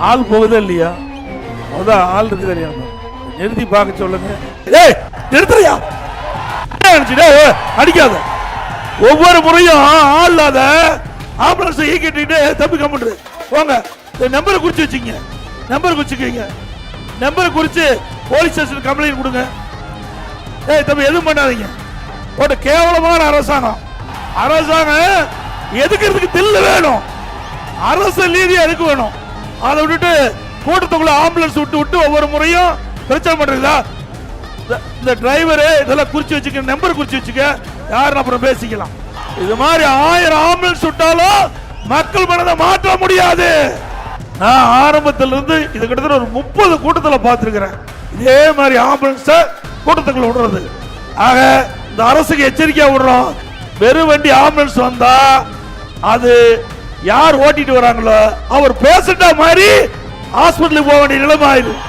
ஆள் போகுதா இல்லையா? அதான் ஆள் இருக்கு தெரியாம நிறுத்தி பார்க்க சொல்லுங்க. ஏய் நிறுத்துறியா? அடிக்காத. ஒவ்வொரு முறையும் ஆள் இல்லாத ஆம்புலன்ஸ் ஈக்கிட்டு தம்பி கம்ப்யூட்டர் போங்க. நம்பரை குறிச்சு வச்சுங்க. நம்பர் குறிச்சுக்கீங்க. நம்பரை குறிச்சு போலீஸ் ஸ்டேஷன் கம்ப்ளைண்ட் கொடுங்க. ஏய் தம்பி எதுவும் பண்ணாதீங்க. ஒரு கேவலமான அரசாங்கம். அரசாங்கம் எதுக்கிறதுக்கு தில்லு வேணும். அரசு நீதி எதுக்கு வேணும்? அதை விட்டுட்டு கூட்டத்துக்குள்ள ஆம்புலன்ஸ் விட்டு ஒவ்வொரு முறையும் பிரச்சனை பண்றீங்களா? இந்த டிரைவரு இதெல்லாம் குறிச்சு வச்சுக்க. நம்பர் குறிச்சு வச்சுக்க. யாருன்னு அப்புறம் பேசிக்கலாம். இது மாதிரி 1000 ஆம்புலன்ஸ் விட்டாலும் மக்கள் மனதை மாற்ற முடியாது. நான் ஆரம்பத்துல இருந்து இது கிட்டத்தட்ட ஒரு 30 கூட்டத்தில் பார்த்திருக்கிறேன். இதே மாதிரி ஆம்புலன்ஸ் கூட்டத்துக்குள்ள விடுறது. ஆக இந்த அரசுக்கு எச்சரிக்கையா விடுறோம். வெறும் வண்டி ஆம்புலன்ஸ் வந்தா அது யார் ஓட்டிட்டு வராங்களோ அவர் பேசிட்டா மாதிரி ஹாஸ்பிட்டலுக்கு போக வேண்டிய நிலைமை ஆயிடும்.